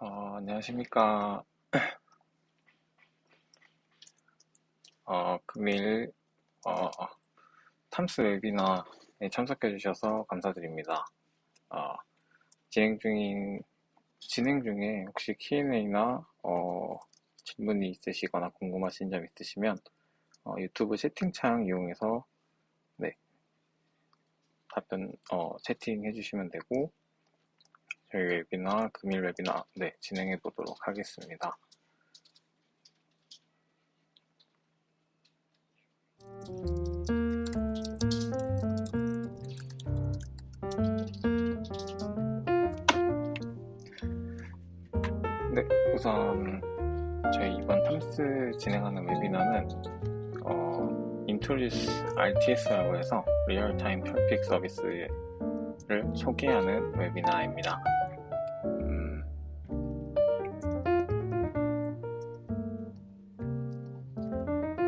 안녕하십니까. 금일, 탐스 웨비나에 참석해 주셔서 감사드립니다. 어, 진행 중에 혹시 Q&A나, 질문이 있으시거나 궁금하신 점 있으시면, 유튜브 채팅창 이용해서, 네, 답변, 채팅해 주시면 되고, 저희 웨비나, 금일 웨비나, 네, 진행해 보도록 하겠습니다. 네, 우선 저희 이번 탐스 진행하는 웨비나는 Introduce RTS라고 해서 리얼타임 트래픽 서비스를 소개하는 웨비나입니다.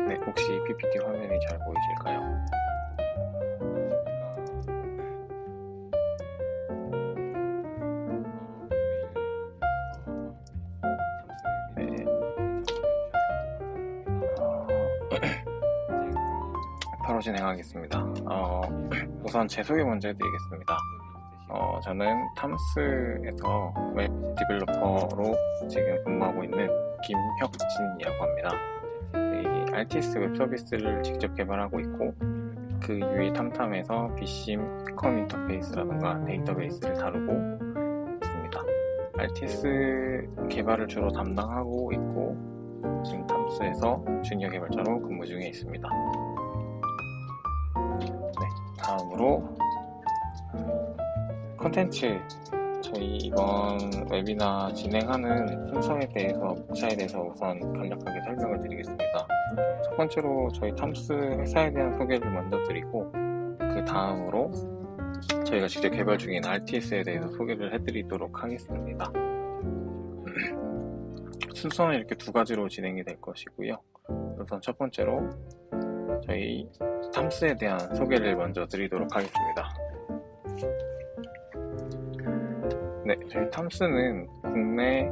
네, 혹시 PPT 화면이 잘 보이실까요? 네. 바로 진행하겠습니다. 우선 제 소개 먼저 해드리겠습니다. 저는 탐스에서 웹 디벨로퍼로 지금 근무하고 있는 김혁진이라고 합니다. 이 RTS 웹 서비스를 직접 개발하고 있고 그 유일 탐탐에서 비심 컴 인터페이스라든가 데이터베이스를 다루고 있습니다. RTS 개발을 주로 담당하고 있고 지금 탐스에서 주니어 개발자로 근무 중에 있습니다. 네, 다음으로 콘텐츠 저희 이번 웨비나 진행하는 순서에 대해서 목차에 대해서 우선 간략하게 설명을 드리겠습니다. 첫 번째로 저희 탐스 회사에 대한 소개를 먼저 드리고 그 다음으로 저희가 직접 개발 중인 RTS에 대해서 소개를 해드리도록 하겠습니다. 순서는 이렇게 두 가지로 진행이 될 것이고요. 우선 첫 번째로 저희 탐스에 대한 소개를 먼저 드리도록 하겠습니다. 네, 저희 탐스는 국내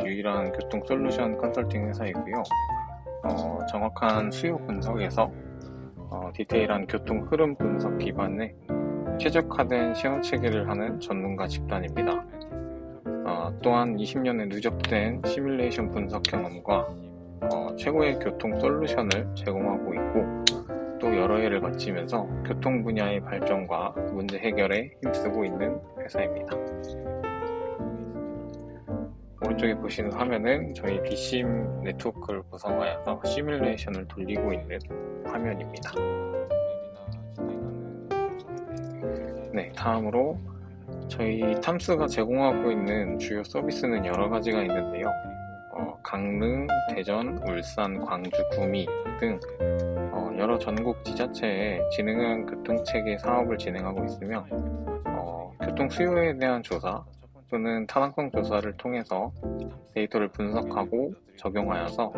유일한 교통 솔루션 컨설팅 회사이고요. 정확한 수요 분석에서 디테일한 교통 흐름 분석 기반의 최적화된 신호 체계를 하는 전문가 집단입니다. 또한 20년의 누적된 시뮬레이션 분석 경험과 최고의 교통 솔루션을 제공하고 있고 또 여러 해를 거치면서 교통 분야의 발전과 문제 해결에 힘쓰고 있는 회사입니다. 오른쪽에 보시는 화면은 저희 비심 네트워크를 구성하여서 시뮬레이션을 돌리고 있는 화면입니다. 네, 다음으로 저희 탐스가 제공하고 있는 주요 서비스는 여러 가지가 있는데요. 강릉, 대전, 울산, 광주, 구미 등 여러 전국 지자체에 지능형 교통체계 사업을 진행하고 있으며 교통 수요에 대한 조사 또는 타당성 조사를 통해서 데이터를 분석하고 적용하여서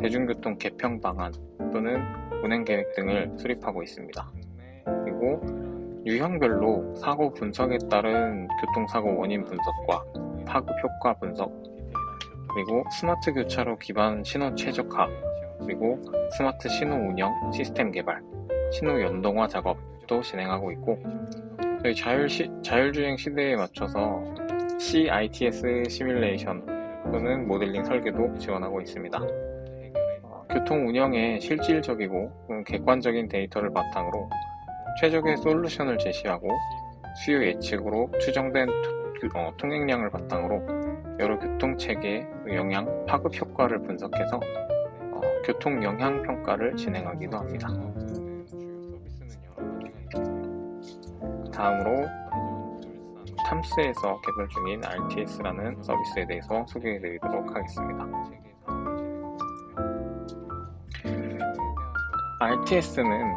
대중교통 개편 방안 또는 운행 계획 등을 수립하고 있습니다. 그리고 유형별로 사고 분석에 따른 교통사고 원인 분석과 파급 효과 분석, 그리고 스마트 교차로 기반 신호 최적화, 그리고 스마트 신호 운영 시스템 개발, 신호 연동화 작업도 진행하고 있고 저희 자율주행 시대에 맞춰서 CITS 시뮬레이션 또는 모델링 설계도 지원하고 있습니다. 교통 운영에 실질적이고 객관적인 데이터를 바탕으로 최적의 솔루션을 제시하고 수요 예측으로 추정된 통행량을 바탕으로 여러 교통체계의 영향, 파급 효과를 분석해서 교통 영향 평가를 진행하기도 합니다. 다음으로 탐스에서 개발 중인 RTS라는 서비스에 대해서 소개해드리도록 하겠습니다. RTS는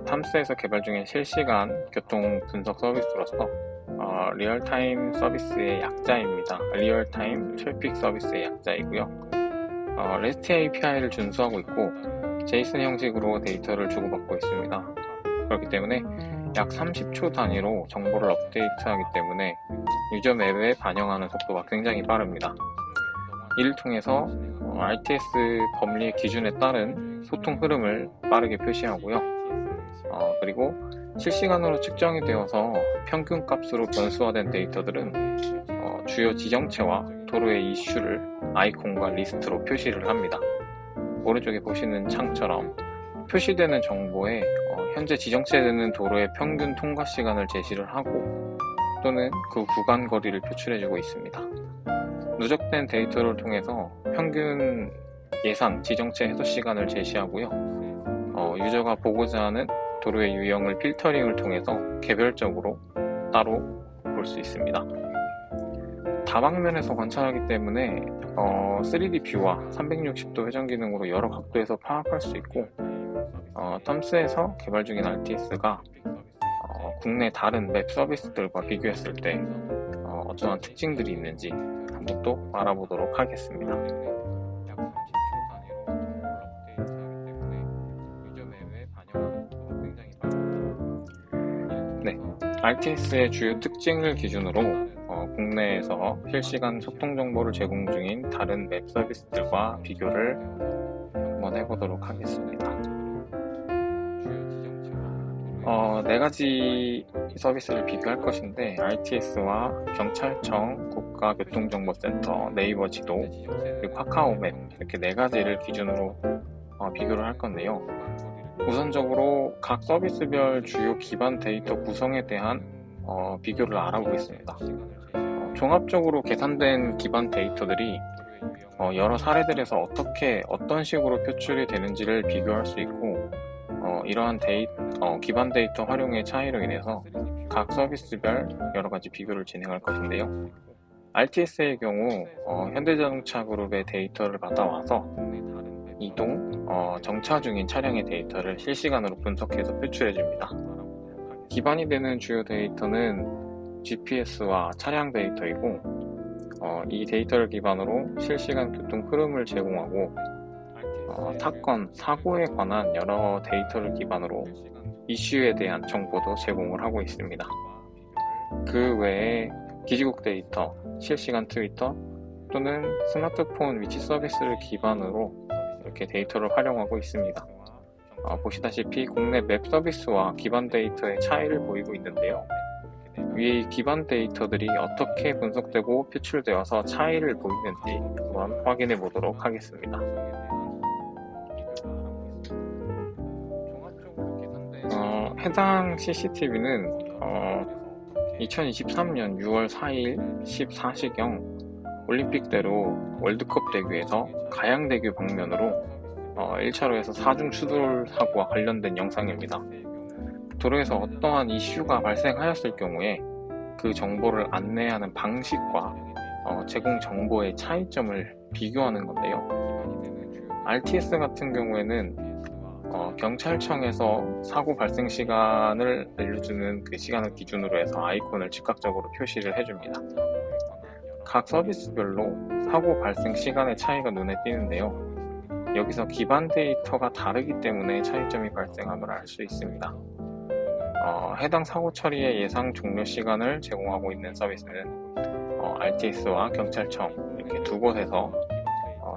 탐스에서 개발 중인 실시간 교통 분석 서비스로서 리얼타임 서비스의 약자입니다. 리얼타임 트래픽 서비스의 약자이고요. REST API를 준수하고 있고 JSON 형식으로 데이터를 주고받고 있습니다. 그렇기 때문에 약 30초 단위로 정보를 업데이트하기 때문에 유저 맵에 반영하는 속도가 굉장히 빠릅니다. 이를 통해서 RTS 법리의 기준에 따른 소통 흐름을 빠르게 표시하고요. 그리고 실시간으로 측정이 되어서 평균 값으로 변수화된 데이터들은 주요 지정체와 도로의 이슈를 아이콘과 리스트로 표시를 합니다. 오른쪽에 보시는 창처럼 표시되는 정보에 현재 지정체되는 도로의 평균 통과 시간을 제시를 하고 또는 그 구간 거리를 표출해주고 있습니다. 누적된 데이터를 통해서 평균 예상 지정체 해소 시간을 제시하고요. 유저가 보고자 하는 도로의 유형을 필터링을 통해서 개별적으로 따로 볼 수 있습니다. 다방면에서 관찰하기 때문에 3D 뷰와 360도 회전 기능으로 여러 각도에서 파악할 수 있고 텀스에서 개발 중인 RTS가 국내 다른 맵 서비스들과 비교했을 때 어떠한 특징들이 있는지 한번 또 알아보도록 하겠습니다. 네, RTS의 주요 특징을 기준으로 국내에서 실시간 소통 정보를 제공 중인 다른 맵 서비스들과 비교를 한번 해보도록 하겠습니다. 4가지 서비스를 비교할 것인데 RTS와 경찰청, 국가교통정보센터, 네이버 지도, 그리고 카카오맵 이렇게 4가지를 기준으로 비교를 할 건데요. 우선적으로 각 서비스별 주요 기반 데이터 구성에 대한 비교를 알아보겠습니다. 종합적으로 계산된 기반 데이터들이 여러 사례들에서 어떤 식으로 표출이 되는지를 비교할 수 있고 이러한 기반 데이터 활용의 차이로 인해서 각 서비스별 여러가지 비교를 진행할 것인데요. RTS의 경우 현대자동차 그룹의 데이터를 받아와서 이동, 정차 중인 차량의 데이터를 실시간으로 분석해서 표출해줍니다. 기반이 되는 주요 데이터는 GPS와 차량 데이터이고 이 데이터를 기반으로 실시간 교통 흐름을 제공하고 사건, 사고에 관한 여러 데이터를 기반으로 이슈에 대한 정보도 제공을 하고 있습니다. 그 외에 기지국 데이터, 실시간 트위터 또는 스마트폰 위치 서비스를 기반으로 이렇게 데이터를 활용하고 있습니다. 보시다시피 국내 맵 서비스와 기반 데이터의 차이를 보이고 있는데요. 위의 기반 데이터들이 어떻게 분석되고 표출되어서 차이를 보이는지 한번 확인해 보도록 하겠습니다. 해당 CCTV는 2023년 6월 4일 14시경 올림픽대로 월드컵 대교에서 가양대교 방면으로 1차로에서 4중 추돌 사고와 관련된 영상입니다. 도로에서 어떠한 이슈가 발생하였을 경우에 그 정보를 안내하는 방식과 제공 정보의 차이점을 비교하는 건데요. RTS 같은 경우에는 경찰청에서 사고 발생 시간을 알려주는 그 시간을 기준으로 해서 아이콘을 즉각적으로 표시를 해줍니다. 각 서비스별로 사고 발생 시간의 차이가 눈에 띄는데요. 여기서 기반 데이터가 다르기 때문에 차이점이 발생함을 알 수 있습니다. 해당 사고 처리의 예상 종료 시간을 제공하고 있는 서비스는 RTS와 경찰청 이렇게 두 곳에서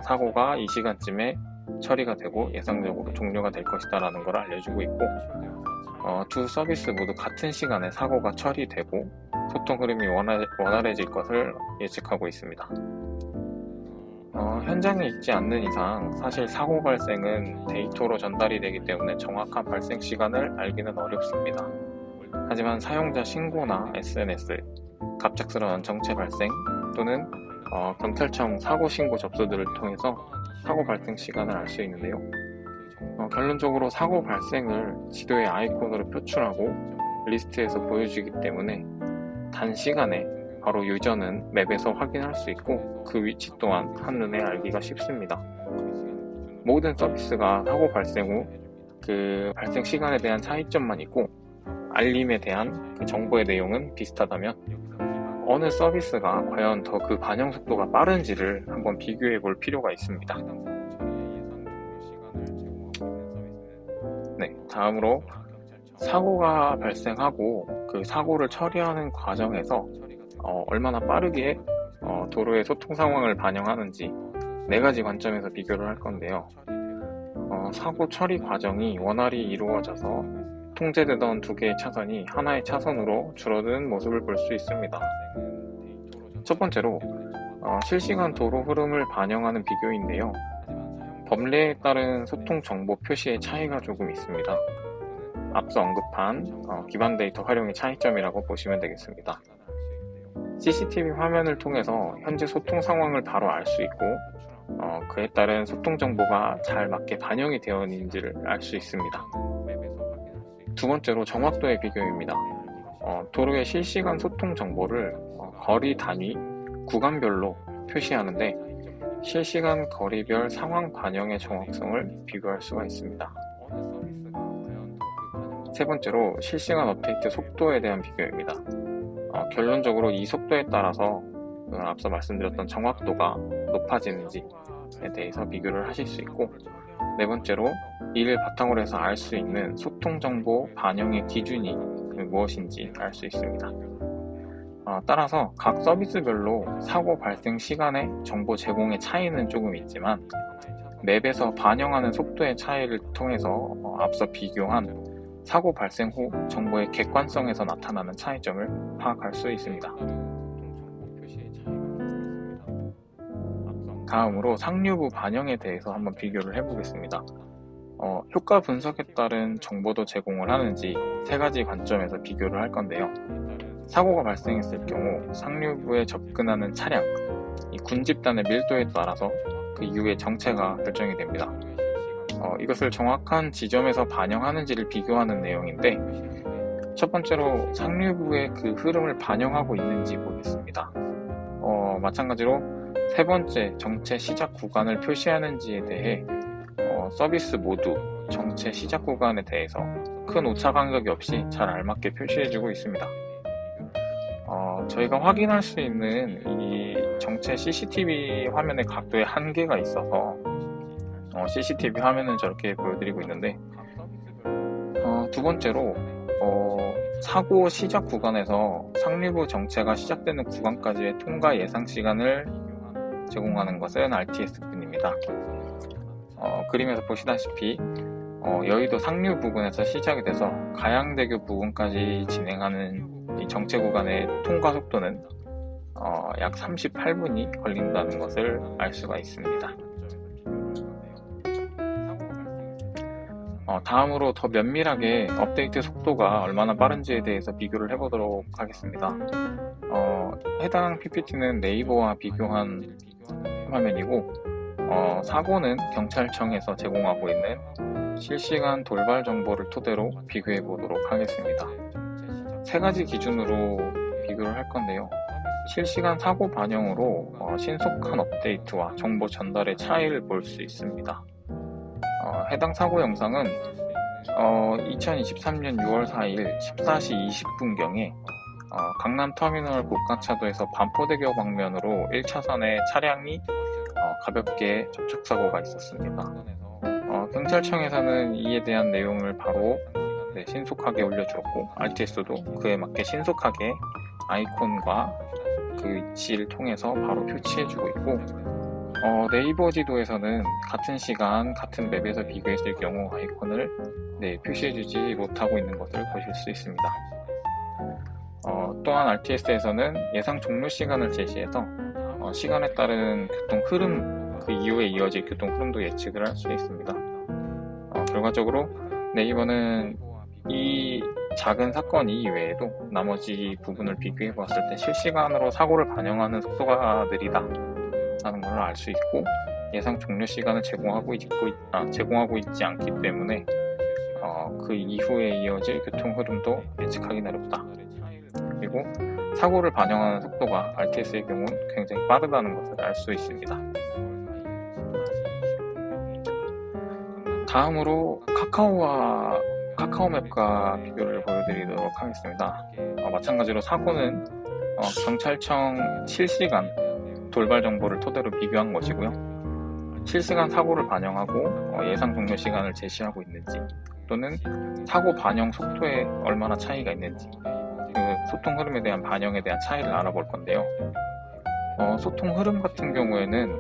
사고가 이 시간쯤에 처리가 되고 예상적으로 종료가 될 것이다 라는 걸 알려주고 있고 두 서비스 모두 같은 시간에 사고가 처리되고 소통 흐름이 원활해질 것을 예측하고 있습니다. 현장에 있지 않는 이상 사실 사고 발생은 데이터로 전달이 되기 때문에 정확한 발생 시간을 알기는 어렵습니다. 하지만 사용자 신고나 SNS, 갑작스러운 정체 발생 또는 경찰청 사고 신고 접수들을 통해서 사고 발생 시간을 알 수 있는데요. 결론적으로 사고 발생을 지도의 아이콘으로 표출하고 리스트에서 보여주기 때문에 단시간에 바로 유저는 맵에서 확인할 수 있고 그 위치 또한 한눈에 알기가 쉽습니다. 모든 서비스가 사고 발생 후 그 발생 시간에 대한 차이점만 있고 알림에 대한 그 정보의 내용은 비슷하다면 어느 서비스가 과연 더 그 반영 속도가 빠른지를 한번 비교해 볼 필요가 있습니다. 네, 다음으로 사고가 발생하고 그 사고를 처리하는 과정에서 얼마나 빠르게 도로의 소통 상황을 반영하는지 4가지 관점에서 비교를 할 건데요. 사고 처리 과정이 원활히 이루어져서 통제되던 2개의 차선이 하나의 차선으로 줄어드는 모습을 볼 수 있습니다. 첫 번째로 실시간 도로 흐름을 반영하는 비교인데요. 법례에 따른 소통 정보 표시의 차이가 조금 있습니다. 앞서 언급한 기반 데이터 활용의 차이점이라고 보시면 되겠습니다. CCTV 화면을 통해서 현재 소통 상황을 바로 알 수 있고 그에 따른 소통 정보가 잘 맞게 반영이 되어 있는지를 알 수 있습니다. 두 번째로 정확도의 비교입니다. 도로의 실시간 소통 정보를 거리 단위, 구간별로 표시하는데 실시간 거리별 상황 반영의 정확성을 비교할 수가 있습니다. 세 번째로 실시간 업데이트 속도에 대한 비교입니다. 결론적으로 이 속도에 따라서 앞서 말씀드렸던 정확도가 높아지는지에 대해서 비교를 하실 수 있고, 네 번째로 이를 바탕으로 해서 알 수 있는 소통 정보 반영의 기준이 무엇인지 알 수 있습니다. 따라서 각 서비스별로 사고 발생 시간의 정보 제공의 차이는 조금 있지만 맵에서 반영하는 속도의 차이를 통해서 앞서 비교한 사고 발생 후 정보의 객관성에서 나타나는 차이점을 파악할 수 있습니다. 다음으로 상류부 반영에 대해서 한번 비교를 해보겠습니다. 효과 분석에 따른 정보도 제공을 하는지 3가지 관점에서 비교를 할 건데요. 사고가 발생했을 경우 상류부에 접근하는 차량, 이 군집단의 밀도에 따라서 그 이후의 정체가 결정이 됩니다. 이것을 정확한 지점에서 반영하는지를 비교하는 내용인데, 첫 번째로 상류부의 그 흐름을 반영하고 있는지 보겠습니다. 마찬가지로 세 번째 정체 시작 구간을 표시하는지에 대해 서비스 모두 정체 시작 구간에 대해서 큰 오차 간격이 없이 잘 알맞게 표시해주고 있습니다. 저희가 확인할 수 있는 이 정체 CCTV 화면의 각도에 한계가 있어서 CCTV 화면은 저렇게 보여드리고 있는데, 두 번째로 사고 시작 구간에서 상류부 정체가 시작되는 구간까지의 통과 예상 시간을 제공하는 것은 RTS뿐입니다. 그림에서 보시다시피 여의도 상류 부근에서 시작이 돼서 가양대교 부근까지 진행하는 이 정체 구간의 통과 속도는 약 38분이 걸린다는 것을 알 수가 있습니다. 다음으로 더 면밀하게 업데이트 속도가 얼마나 빠른지에 대해서 비교를 해보도록 하겠습니다. 해당 PPT는 네이버와 비교한 화면이고, 사고는 경찰청에서 제공하고 있는 실시간 돌발 정보를 토대로 비교해 보도록 하겠습니다. 3가지 기준으로 비교를 할 건데요. 실시간 사고 반영으로 신속한 업데이트와 정보 전달의 차이를 볼 수 있습니다. 해당 사고 영상은 2023년 6월 4일 14시 20분경에 강남터미널 고가차도에서 반포대교 방면으로 1차선에 차량이 가볍게 접촉사고가 있었습니다. 경찰청에서는 이에 대한 내용을 바로 신속하게 올려주었고, RTS도 그에 맞게 신속하게 아이콘과 그 위치를 통해서 바로 표시해주고 있고, 네이버 지도에서는 같은 시간 같은 맵에서 비교했을 경우 아이콘을 표시해주지 못하고 있는 것을 보실 수 있습니다. 또한 RTS에서는 예상 종료 시간을 제시해서 시간에 따른 교통 흐름, 그 이후에 이어질 교통 흐름도 예측을 할 수 있습니다. 결과적으로 네이버는 이 작은 사건 이외에도 나머지 부분을 비교해 보았을 때 실시간으로 사고를 반영하는 속도가 느리다 라는 걸 알 수 있고, 예상 종료 시간을 제공하고 있지 않기 때문에 그 이후에 이어질 교통 흐름도 예측하기 어렵다. 그리고 사고를 반영하는 속도가 RTS의 경우는 굉장히 빠르다는 것을 알 수 있습니다. 다음으로 카카오맵과 비교를 보여드리도록 하겠습니다. 마찬가지로 사고는 경찰청 실시간 돌발 정보를 토대로 비교한 것이고요. 실시간 사고를 반영하고 예상 종료 시간을 제시하고 있는지, 또는 사고 반영 속도에 얼마나 차이가 있는지, 그 소통 흐름에 대한 반영에 대한 차이를 알아볼 건데요. 소통 흐름 같은 경우에는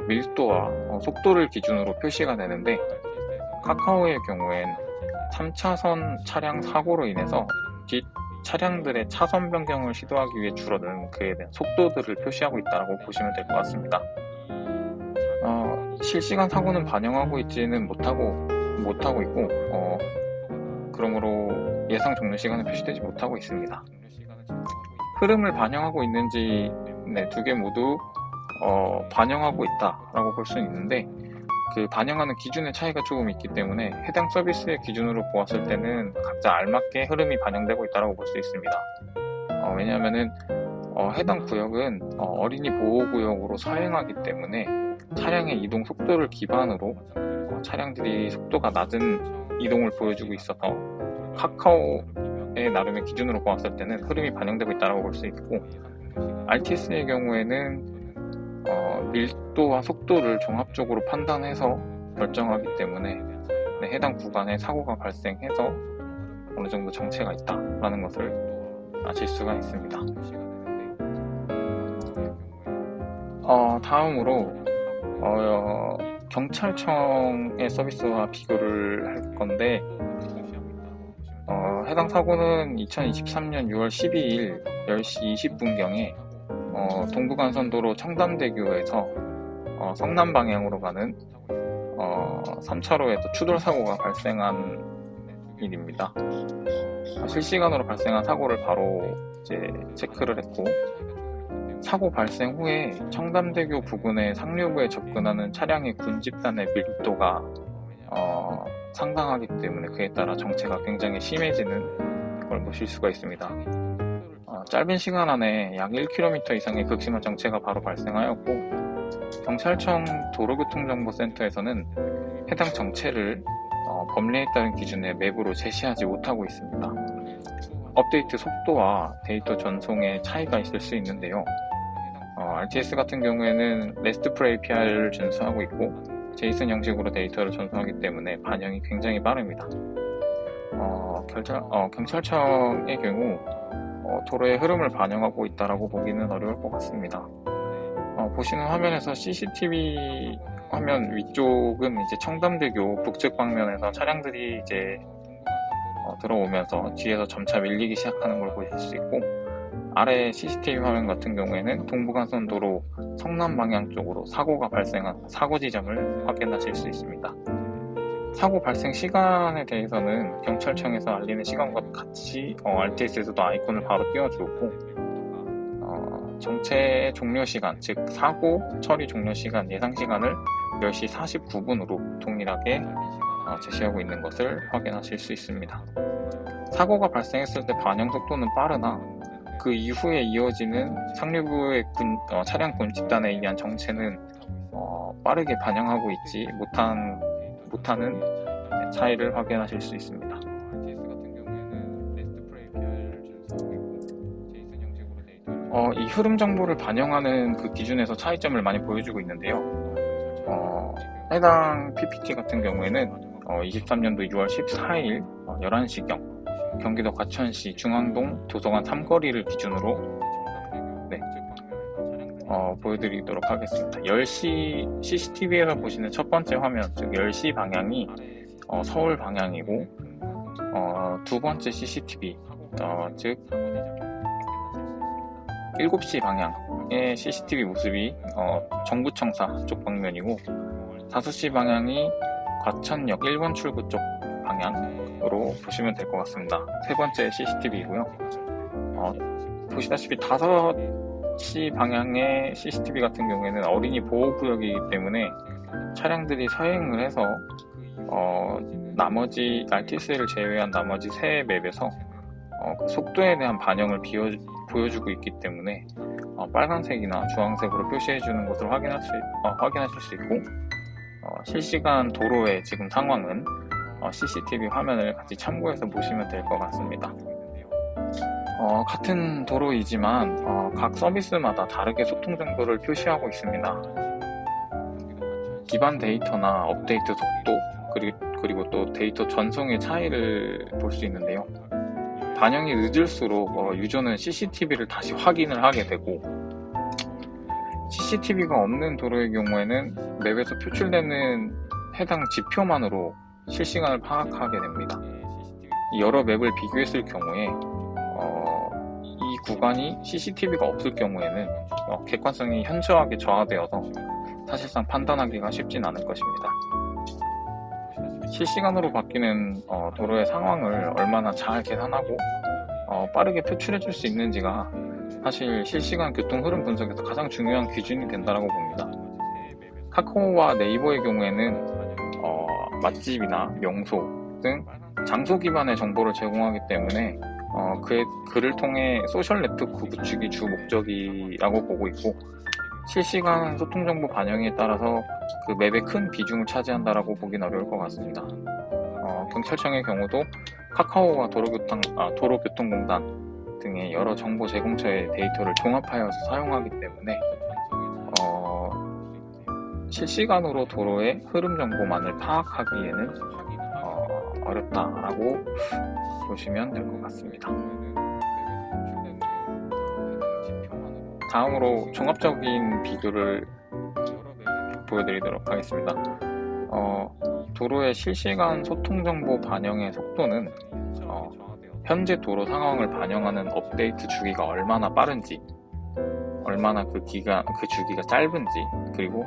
밀도와 속도를 기준으로 표시가 되는데, 카카오의 경우엔 3차선 차량 사고로 인해서 뒷 차량들의 차선 변경을 시도하기 위해 줄어드는 그에 대한 속도들을 표시하고 있다고 보시면 될 것 같습니다. 실시간 사고는 반영하고 있지는 못하고 있고, 그러므로 예상 종료 시간은 표시되지 못하고 있습니다. 흐름을 반영하고 있는지 두 개 모두 반영하고 있다라고 볼 수는 있는데, 그 반영하는 기준의 차이가 조금 있기 때문에 해당 서비스의 기준으로 보았을 때는 각자 알맞게 흐름이 반영되고 있다고 볼 수 있습니다. 왜냐하면은 해당 구역은 어린이 보호구역으로 서행하기 때문에 차량의 이동 속도를 기반으로 차량들이 속도가 낮은 이동을 보여주고 있어서 카카오의 나름의 기준으로 보았을 때는 흐름이 반영되고 있다고 볼 수 있고, RTS의 경우에는 밀도와 속도를 종합적으로 판단해서 결정하기 때문에 해당 구간에 사고가 발생해서 어느 정도 정체가 있다라는 것을 아실 수가 있습니다. 다음으로 경찰청의 서비스와 비교를 할 건데, 해당 사고는 2023년 6월 12일 10시 20분경에 동부간선도로 청담대교에서 성남 방향으로 가는 3차로에서 추돌 사고가 발생한 일입니다. 실시간으로 발생한 사고를 바로 이제 체크를 했고, 사고 발생 후에 청담대교 부근의 상류부에 접근하는 차량의 군집단의 밀도가 상당하기 때문에 그에 따라 정체가 굉장히 심해지는 걸 보실 수가 있습니다. 짧은 시간 안에 약 1km 이상의 극심한 정체가 바로 발생하였고, 경찰청 도로교통정보센터에서는 해당 정체를 법례에 따른 기준에 맵으로 제시하지 못하고 있습니다. 업데이트 속도와 데이터 전송에 차이가 있을 수 있는데요. RTS 같은 경우에는 RESTful API를 준수하고 있고 제이슨 형식으로 데이터를 전송하기 때문에 반영이 굉장히 빠릅니다. 경찰청의 경우 도로의 흐름을 반영하고 있다고 보기는 어려울 것 같습니다. 보시는 화면에서 CCTV 화면 위쪽은 이제 청담대교 북측 방면에서 차량들이 이제 들어오면서 뒤에서 점차 밀리기 시작하는 걸 보실 수 있고, 아래 CCTV 화면 같은 경우에는 동부간선도로 성남 방향 쪽으로 사고가 발생한 사고 지점을 확인하실 수 있습니다. 사고 발생 시간에 대해서는 경찰청에서 알리는 시간과 같이 RTS에서도 아이콘을 바로 띄워주고, 정체 종료 시간, 즉 사고 처리 종료 시간 예상 시간을 10시 49분으로 동일하게 제시하고 있는 것을 확인하실 수 있습니다. 사고가 발생했을 때 반영 속도는 빠르나 그 이후에 이어지는 상류부의 차량 군집단에 의한 정체는 빠르게 반영하고 있지 못하는 차이를 확인하실 수 있습니다. 이 흐름 정보를 반영하는 그 기준에서 차이점을 많이 보여주고 있는데요. 해당 PPT 같은 경우에는 23년도 6월 14일 11시경 경기도 과천시 중앙동 도서관 3거리를 기준으로 보여드리도록 하겠습니다. 10시 CCTV에서 보시는 첫 번째 화면, 즉 10시 방향이 서울 방향이고, 두 번째 CCTV, 즉 7시 방향의 CCTV 모습이 정부청사 쪽 방면이고, 5시 방향이 과천역 1번 출구 쪽 방향으로 보시면 될 것 같습니다. 세 번째 CCTV이고요. 보시다시피 5시 방향의 CCTV 같은 경우에는 어린이 보호구역이기 때문에 차량들이 서행을 해서 나머지 RTS를 제외한 나머지 세 맵에서 그 속도에 대한 반영을 보여주고 있기 때문에 빨간색이나 주황색으로 표시해주는 것을 확인하실 수 있고, 실시간 도로의 지금 상황은 CCTV 화면을 같이 참고해서 보시면 될 것 같습니다. 같은 도로이지만 각 서비스마다 다르게 소통 정도를 표시하고 있습니다. 기반 데이터나 업데이트 속도, 그리고 또 데이터 전송의 차이를 볼 수 있는데요. 반영이 늦을수록 유저는 CCTV를 다시 확인을 하게 되고, CCTV가 없는 도로의 경우에는 맵에서 표출되는 해당 지표만으로 실시간을 파악하게 됩니다. 여러 맵을 비교했을 경우에 이 구간이 CCTV가 없을 경우에는 객관성이 현저하게 저하되어서 사실상 판단하기가 쉽진 않을 것입니다. 실시간으로 바뀌는 도로의 상황을 얼마나 잘 계산하고 빠르게 표출해 줄 수 있는지가 사실 실시간 교통 흐름 분석에서 가장 중요한 기준이 된다고 봅니다. 카카오와 네이버의 경우에는 맛집이나 명소 등 장소 기반의 정보를 제공하기 때문에 그를 통해 소셜 네트워크 구축이 주 목적이라고 보고 있고, 실시간 소통 정보 반영에 따라서 그 맵의 큰 비중을 차지한다라고 보긴 어려울 것 같습니다. 경찰청의 경우도 카카오와 도로교통공단 등의 여러 정보 제공처의 데이터를 종합하여서 사용하기 때문에 실시간으로 도로의 흐름 정보만을 파악하기에는 어렵다라고 보시면 될 것 같습니다. 다음으로 종합적인 비교를 보여드리도록 하겠습니다. 도로의 실시간 소통 정보 반영의 속도는 현재 도로 상황을 반영하는 업데이트 주기가 얼마나 빠른지, 얼마나 그 주기가 짧은지, 그리고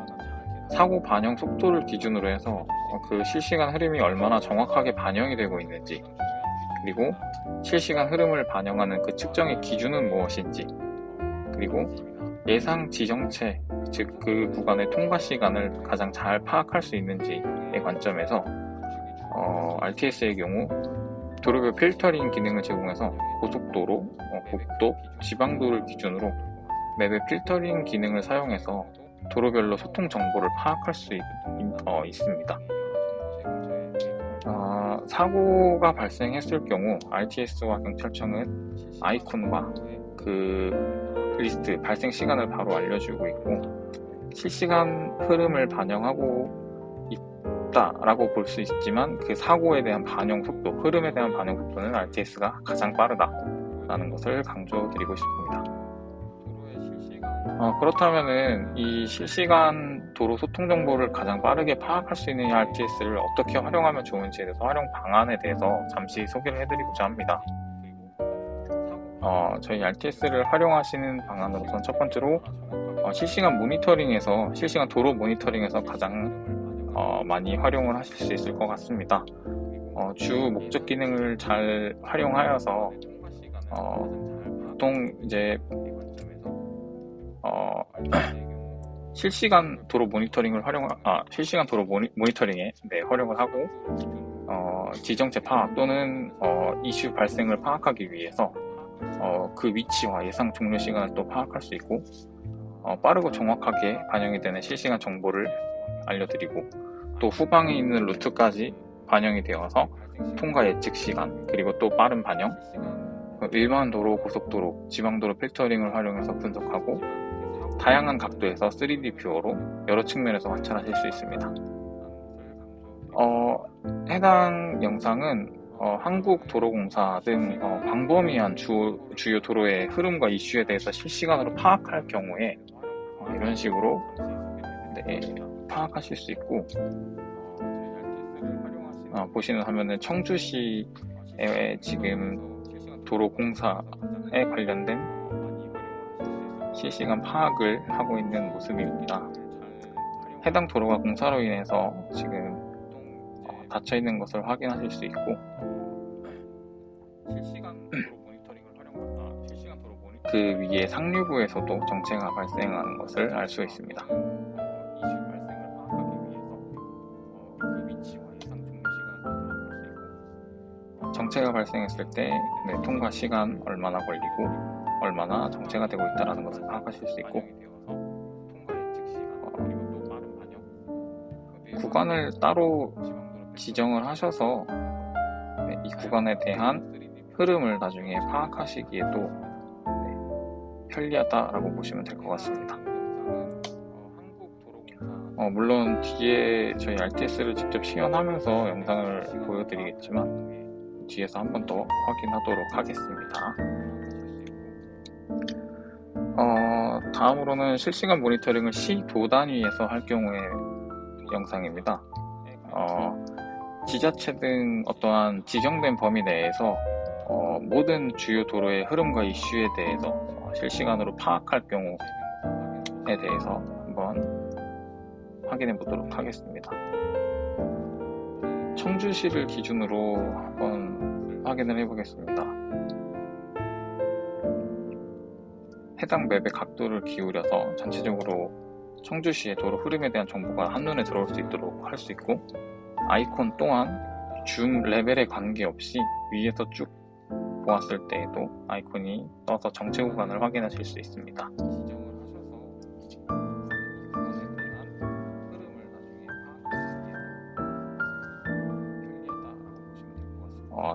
사고 반영 속도를 기준으로 해서 그 실시간 흐름이 얼마나 정확하게 반영이 되고 있는지, 그리고 실시간 흐름을 반영하는 그 측정의 기준은 무엇인지, 그리고 예상 지정체, 즉 그 구간의 통과 시간을 가장 잘 파악할 수 있는지의 관점에서 RTS의 경우 도로별 필터링 기능을 제공해서 고속도로, 국도, 지방도를 기준으로 맵의 필터링 기능을 사용해서 도로별로 소통 정보를 파악할 수 있습니다. 사고가 발생했을 경우 RTS와 경찰청은 아이콘과 그 리스트, 발생 시간을 바로 알려주고 있고, 실시간 흐름을 반영하고 라고 볼 수 있지만 그 사고에 대한 반영 속도, 흐름에 대한 반영 속도는 RTS가 가장 빠르다라는 것을 강조드리고 싶습니다. 그렇다면은 이 실시간 도로 소통 정보를 가장 빠르게 파악할 수 있는 RTS를 어떻게 활용하면 좋은지에 대해서 활용 방안에 대해서 잠시 소개를 해드리고자 합니다. 저희 RTS를 활용하시는 방안으로선 첫 번째로 실시간 도로 모니터링에서 가장 많이 활용을 하실 수 있을 것 같습니다. 주 목적 기능을 잘 활용하여서 보통 이제 실시간 도로 모니터링에 활용을 하고 지정체 파악 또는 이슈 발생을 파악하기 위해서 그 위치와 예상 종료 시간을 또 파악할 수 있고, 빠르고 정확하게 반영이 되는 실시간 정보를 알려드리고, 또 후방에 있는 루트까지 반영이 되어서 통과 예측 시간, 그리고 또 빠른 반영, 일반 도로, 고속도로, 지방도로 필터링을 활용해서 분석하고 다양한 각도에서 3D 뷰어로 여러 측면에서 관찰하실 수 있습니다. 해당 영상은 한국도로공사 등 광범위한 주요 도로의 흐름과 이슈에 대해서 실시간으로 파악할 경우에 이런 식으로 파악하실 수 있고, 보시는 화면은 청주시의 지금 도로공사에 관련된 실시간 파악을 하고 있는 모습입니다. 해당 도로가 공사로 인해서 지금 닫혀 있는 것을 확인하실 수 있고, 그 위에 상류부에서도 정체가 발생하는 것을 알 수 있습니다. 정체가 발생했을 때 통과 시간 얼마나 걸리고 얼마나 정체가 되고 있다는 것을 파악하실 수 있고, 구간을 따로 지정을 하셔서 이 구간에 대한 흐름을 나중에 파악하시기에도 편리하다라고 보시면 될 것 같습니다. 물론 뒤에 저희 RTS를 직접 시연하면서 영상을 보여드리겠지만 뒤에서 한 번 더 확인하도록 하겠습니다. 다음으로는 실시간 모니터링을 시도 단위에서 할 경우의 영상입니다. 지자체 등 어떠한 지정된 범위 내에서 모든 주요 도로의 흐름과 이슈에 대해서 실시간으로 파악할 경우에 대해서 한번 확인해 보도록 하겠습니다. 청주시를 기준으로 한번 확인을 해 보겠습니다. 해당 맵의 각도를 기울여서 전체적으로 청주시의 도로 흐름에 대한 정보가 한눈에 들어올 수 있도록 할 수 있고, 아이콘 또한 줌 레벨에 관계없이 위에서 쭉 보았을 때에도 아이콘이 떠서 정체 구간을 확인하실 수 있습니다.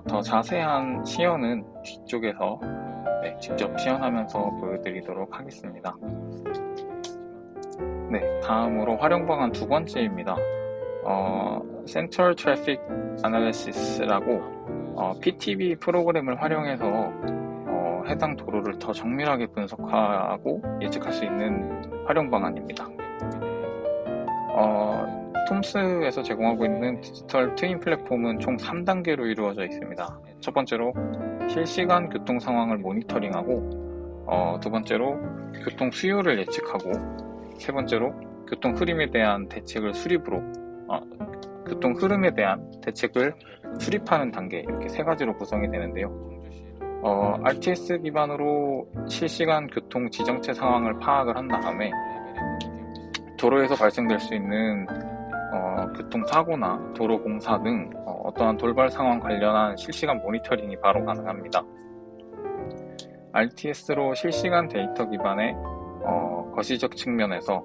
더 자세한 시연은 뒤쪽에서 직접 시연하면서 보여드리도록 하겠습니다. 다음으로 활용 방안 두 번째입니다. Central Traffic Analysis라고 PTB 프로그램을 활용해서 해당 도로를 더 정밀하게 분석하고 예측할 수 있는 활용 방안입니다. 톰스에서 제공하고 있는 디지털 트윈 플랫폼은 총 3단계로 이루어져 있습니다. 첫 번째로 실시간 교통 상황을 모니터링하고, 두 번째로 교통 수요를 예측하고, 세 번째로 교통 흐름에 대한 대책을 수립하는 단계, 이렇게 세 가지로 구성이 되는데요. RTS 기반으로 실시간 교통 지정체 상황을 파악을 한 다음에 도로에서 발생될 수 있는 교통사고나 도로공사 등 어떠한 돌발 상황 관련한 실시간 모니터링이 바로 가능합니다. RTS로 실시간 데이터 기반의 거시적 측면에서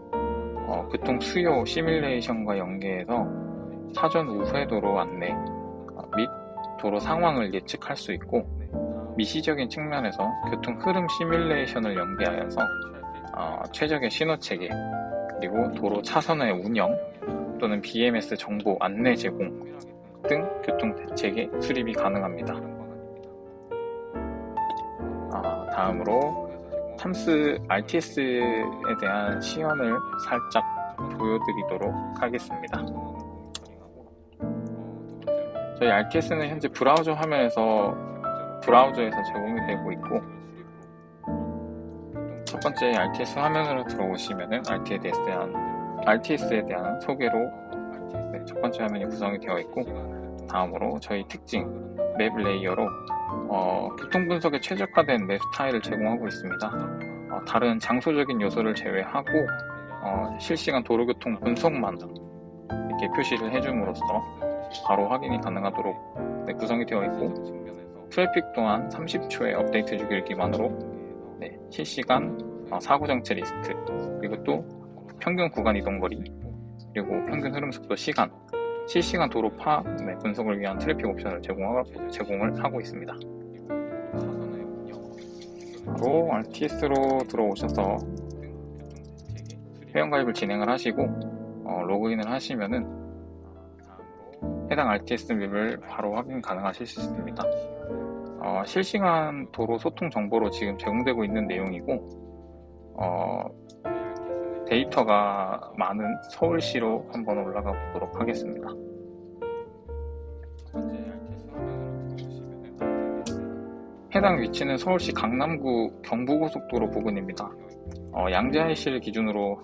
교통 수요 시뮬레이션과 연계해서 사전 우회 도로 안내 및 도로 상황을 예측할 수 있고, 미시적인 측면에서 교통 흐름 시뮬레이션을 연계하여서 최적의 신호 체계, 그리고 도로 차선의 운영 또는 BMS 정보 안내 제공 등 교통 대책의 수립이 가능합니다. 다음으로 탐스 RTS에 대한 시연을 살짝 보여드리도록 하겠습니다. 저희 RTS는 현재 브라우저에서 제공이 되고 있고, 첫 번째 RPG 화면으로 들어오시면은 RTS에 대한 소개로 첫 번째 화면이 구성이 되어 있고, 다음으로 저희 특징 맵 레이어로 교통 분석에 최적화된 맵 스타일을 제공하고 있습니다. 다른 장소적인 요소를 제외하고 실시간 도로교통 분석만 이렇게 표시를 해줌으로써 바로 확인이 가능하도록 구성이 되어 있고, 트래픽 또한 30초의 업데이트 주기를 기반으로 실시간 사고 정체 리스트, 그리고 또 평균 구간 이동거리, 그리고 평균 흐름 속도 시간, 실시간 도로 파악 분석을 위한 트래픽 옵션을 제공을 하고 있습니다. 바로 RTS로 들어오셔서 회원가입을 진행을 하시고 로그인을 하시면은 해당 RTS 맵을 바로 확인 가능하실 수 있습니다. 실시간 도로 소통 정보로 지금 제공되고 있는 내용이고, 데이터가 많은 서울시로 한번 올라가 보도록 하겠습니다. 해당 위치는 서울시 강남구 경부고속도로 부근입니다. 양재IC를 기준으로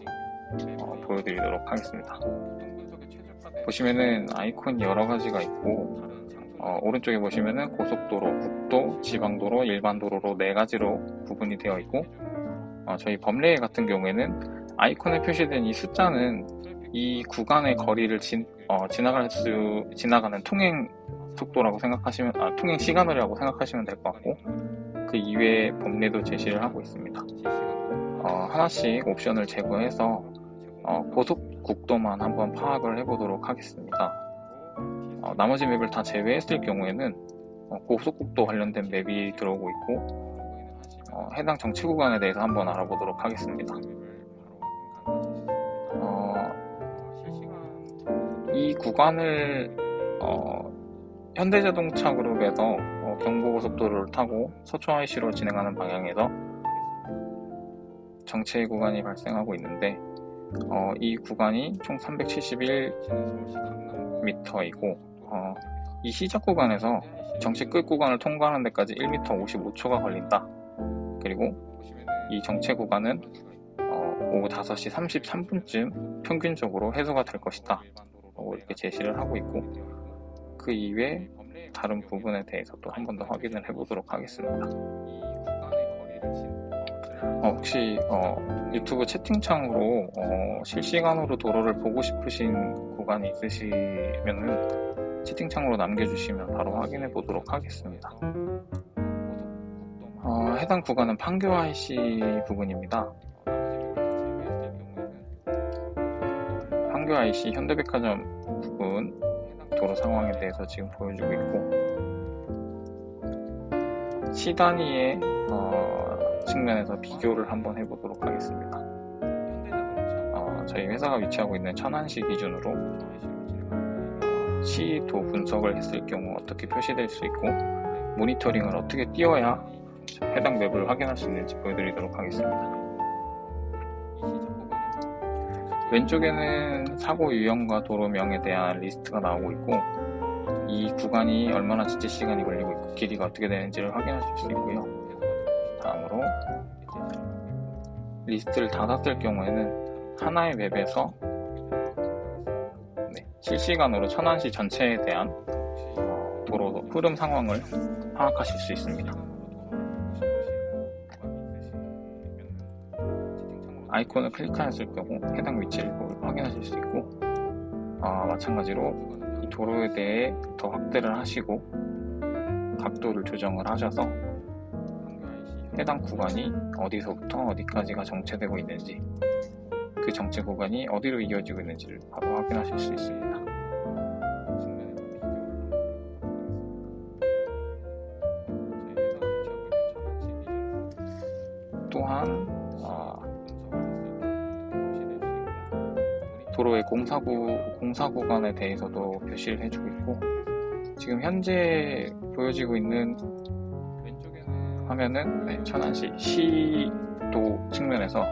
보여드리도록 하겠습니다. 보시면은 아이콘이 여러 가지가 있고, 오른쪽에 보시면은 고속도로, 국도, 지방도로, 일반도로로 네 가지로 구분이 되어 있고, 저희 범레일 같은 경우에는 아이콘에 표시된 이 숫자는 이 구간의 거리를 지나가는 통행 속도라고 생각하시면, 통행 시간이라고 생각하시면 될 것 같고, 그 이외의 범례도 제시를 하고 있습니다. 하나씩 옵션을 제거해서 고속국도만 한번 파악을 해보도록 하겠습니다. 나머지 맵을 다 제외했을 경우에는 고속국도 관련된 맵이 들어오고 있고, 해당 정체 구간에 대해서 한번 알아보도록 하겠습니다. 이 구간을 현대자동차 그룹에서 경부고속도로를 타고 서초 IC로 진행하는 방향에서 정체 구간이 발생하고 있는데 이 구간이 총 371m이고 이 시작 구간에서 정체 끝 구간을 통과하는 데까지 1m 55초가 걸린다. 그리고 이 정체 구간은 오후 5시 33분쯤 평균적으로 해소가 될 것이다. 이렇게 제시를 하고 있고, 그 이외에 다른 부분에 대해서도 한 번 더 확인을 해보도록 하겠습니다. 혹시 유튜브 채팅창으로 실시간으로 도로를 보고 싶으신 구간이 있으시면은 채팅창으로 남겨주시면 바로 확인해 보도록 하겠습니다. 해당 구간은 판교 IC 부근입니다. 판교 IC 현대백화점 부근 도로 상황에 대해서 지금 보여주고 있고, 시 단위의 측면에서 비교를 한번 해보도록 하겠습니다. 저희 회사가 위치하고 있는 천안시 기준으로 시도 분석을 했을 경우 어떻게 표시될 수 있고, 모니터링을 어떻게 띄워야 해당 맵을 확인할 수 있는지 보여드리도록 하겠습니다. 왼쪽에는 사고 유형과 도로명에 대한 리스트가 나오고 있고, 이 구간이 얼마나 지체 시간이 걸리고 있고 길이가 어떻게 되는지를 확인하실 수 있고요. 다음으로 리스트를 닫았을 경우에는 하나의 맵에서 실시간으로 천안시 전체에 대한 도로 흐름 상황을 파악하실 수 있습니다. 아이콘을 클릭하였을 경우 해당 위치를 확인하실 수 있고, 마찬가지로 이 도로에 대해 더 확대를 하시고 각도를 조정을 하셔서 해당 구간이 어디서부터 어디까지가 정체되고 있는지, 그 정체 구간이 어디로 이어지고 있는지를 바로 확인하실 수 있습니다. 또한 도로의 공사 구간에 대해서도 표시를 해주고 있고, 지금 현재 보여지고 있는 화면은 천안시 시도 측면에서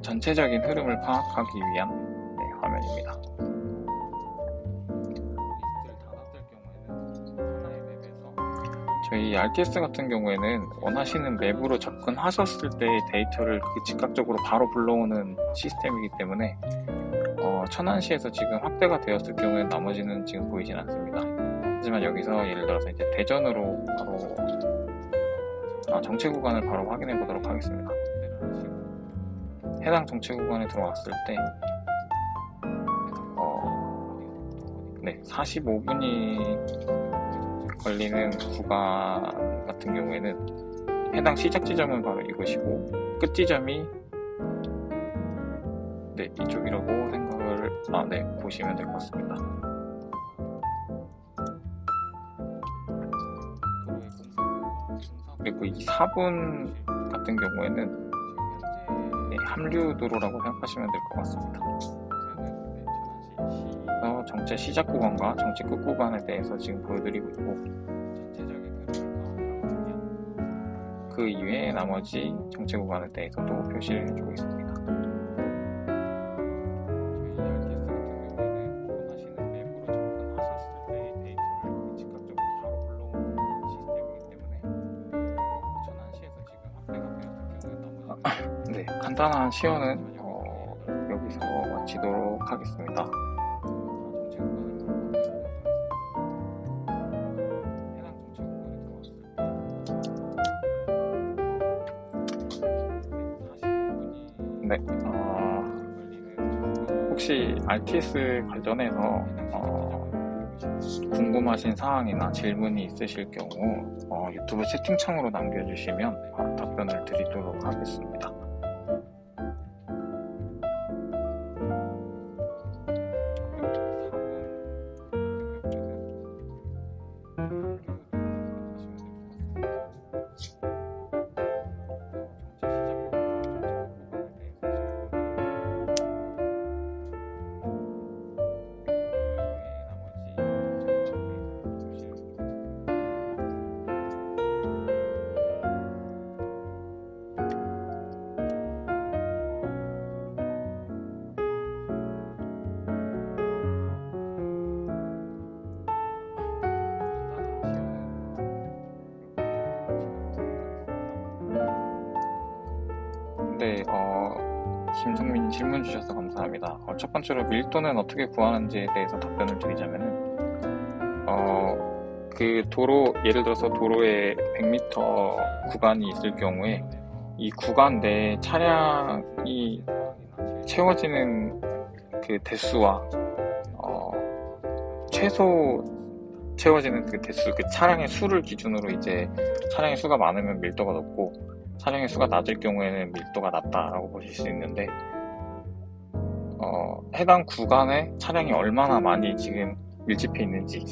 전체적인 흐름을 파악하기 위한 화면입니다. 저희 RTS 같은 경우에는 원하시는 맵으로 접근하셨을 때의 데이터를 즉각적으로 바로 불러오는 시스템이기 때문에 천안시에서 지금 확대가 되었을 경우에는 나머지는 지금 보이진 않습니다. 하지만 여기서 예를 들어서 이제 대전으로 바로 정체 구간을 바로 확인해 보도록 하겠습니다. 해당 정체 구간에 들어왔을 때 45분이 걸리는 구간 같은 경우에는 해당 시작 지점은 바로 이것이고, 끝 지점이 이쪽이라고 생각을 보시면 될 것 같습니다. 그리고 이 4분 같은 경우에는 합류도로라고 생각하시면 될 것 같습니다. 정체 시작 구간과 정체 끝 구간에 대해서 지금 보여드리고 있고, 그 이외에 나머지 정체 구간에 대해서도 표시를 해주고 있습니다. 간단한 시연은 여기서 마치도록 하겠습니다. 혹시 RTS 관련해서 궁금하신 사항이나 질문이 있으실 경우 유튜브 채팅창으로 남겨주시면 바로 답변을 드리도록 하겠습니다. 김성민님 질문 주셔서 감사합니다. 첫 번째로 밀도는 어떻게 구하는지에 대해서 답변을 드리자면은 그 도로, 예를 들어서 도로에 100m 구간이 있을 경우에 이 구간 내에 차량이 채워지는 그 대수와 최소 채워지는 그 대수, 그 차량의 수를 기준으로 이제 차량의 수가 많으면 밀도가 높고 차량의 수가 낮을 경우에는 밀도가 낮다라고 보실 수 있는데, 해당 구간에 차량이 얼마나 많이 지금 밀집해 있는지에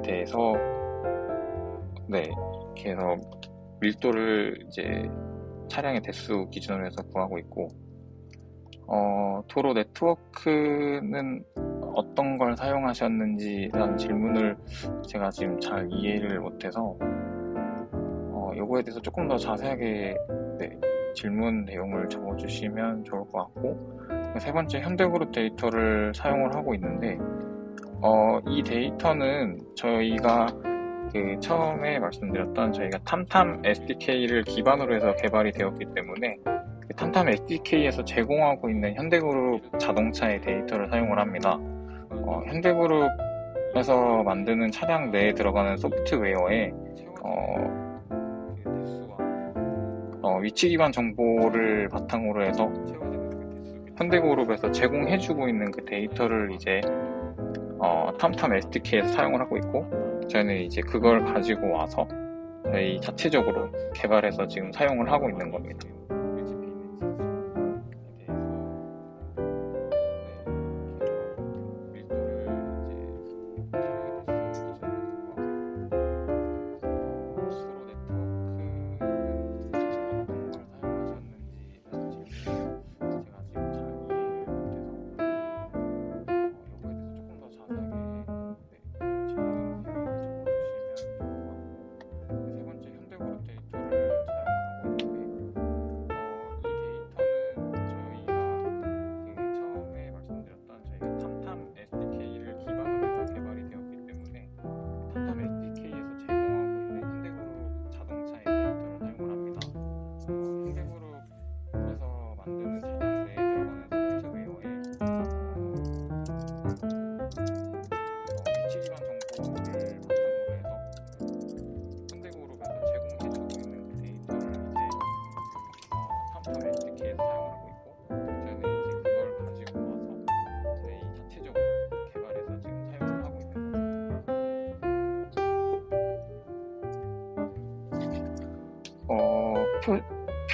대해서 이렇게 해서 밀도를 이제 차량의 대수 기준으로 해서 구하고 있고, 도로 네트워크는 어떤 걸 사용하셨는지라는 질문을 제가 지금 잘 이해를 못해서 요거에 대해서 조금 더 자세하게 질문 내용을 적어주시면 좋을 것 같고, 세 번째, 현대그룹 데이터를 사용을 하고 있는데 이 데이터는 저희가 그 처음에 말씀드렸던 저희가 탐탐 SDK를 기반으로 해서 개발이 되었기 때문에 그 탐탐 SDK에서 제공하고 있는 현대그룹 자동차의 데이터를 사용을 합니다. 현대그룹에서 만드는 차량 내에 들어가는 소프트웨어에 위치 기반 정보를 바탕으로 해서 현대그룹에서 제공해주고 있는 그 데이터를 이제 탐탐 SDK에서 사용을 하고 있고, 저희는 이제 그걸 가지고 와서 저희 자체적으로 개발해서 지금 사용을 하고 있는 겁니다.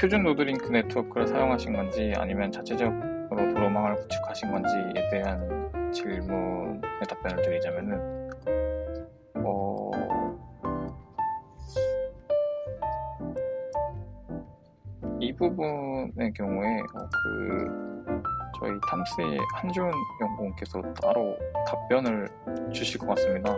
표준 노드링크 네트워크를 사용하신 건지 아니면 자체적으로 도로망을 구축하신 건지에 대한 질문에 답변을 드리자면은 이 부분의 경우에 저희 탐스의 한준 연구원께서 따로 답변을 주실 것 같습니다.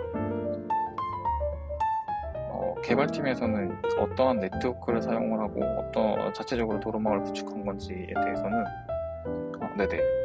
개발팀에서는 어떠한 네트워크를 사용을 하고 어떤 자체적으로 도로망을 구축한 건지에 대해서는 네네.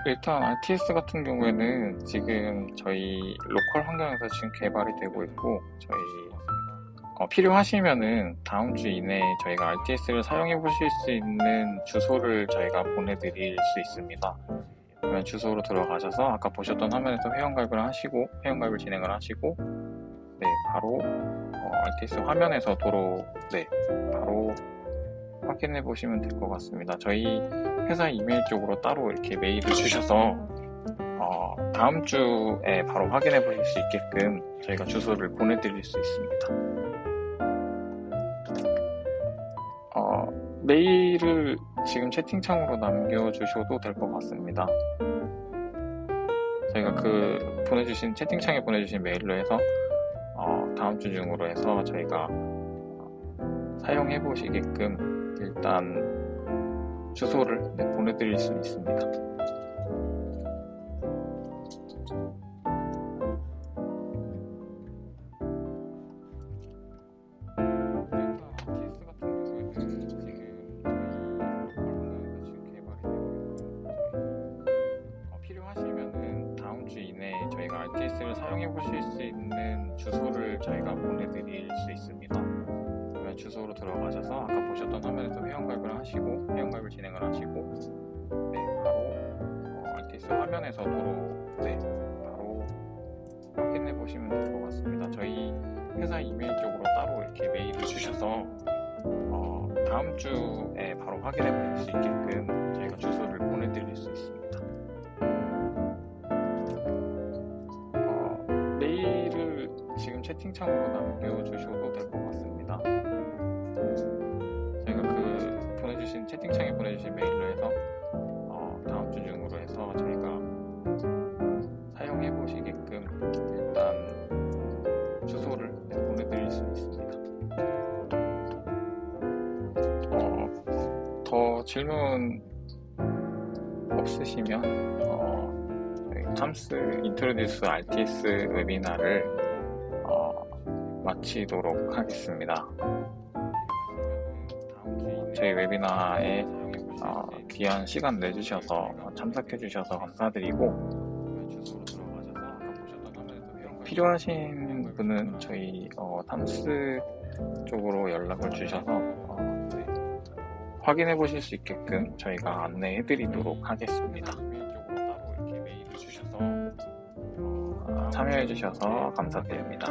일단 RTS 같은 경우에는 지금 저희 로컬 환경에서 지금 개발이 되고 있고, 저희 필요하시면은 다음 주 이내에 저희가 RTS를 사용해 보실 수 있는 주소를 저희가 보내드릴 수 있습니다. 그러면 주소로 들어가셔서 아까 보셨던 화면에서 회원가입을 하시고, 회원가입을 진행을 하시고, 바로 RTS 화면에서 바로 확인해 보시면 될 것 같습니다. 저희 회사 이메일 쪽으로 따로 이렇게 메일을 주셔서 다음 주에 바로 확인해 보실 수 있게끔 저희가 주소를 보내드릴 수 있습니다. 메일을 지금 채팅창으로 남겨주셔도 될 것 같습니다. 저희가 보내주신 채팅창에 보내주신 메일로 해서 다음 주 중으로 해서 저희가 사용해 보시게끔 일단 주소를 보내드릴 수 있습니다. 필요하시면은 다음 주 이내에 저희가 RTS를 사용해 보실 수 있는 주소를 저희가 보내드릴 수 있습니다. 그러면 주소로 들어가셔서 아까 보셨던 화면에서 회원가입을 하시고 회원가입을 진행을 하시고 바로 RTS 화면에서 바로 확인해 보시면 될 것 같습니다. 저희 회사 이메일 쪽으로 따로 이렇게 메일을 주셔서 다음 주에 바로 확인해 보실 수 있게끔 저희가 주소를 보내드릴 수 있습니다. 메일을 지금 채팅창으로 남겨주셔도 될 것 같습니다. 저희가 보내주신 채팅창에 보내주신 메일로 해서 다음 주 중으로 해서 저희가 사용해 보시게끔 일단 주소를 보내드릴 수 있습니다. 더 질문 없으시면 탐스 인트로듀스 RTS 웨비나를 마치도록 하겠습니다. 저희 웨비나에 귀한 시간 내주셔서 참석해 주셔서 감사드리고, 필요하신 분은 저희 탐스 쪽으로 연락을 주셔서 확인해 보실 수 있게끔 저희가 안내해 드리도록 하겠습니다. 참여해 주셔서 감사드립니다.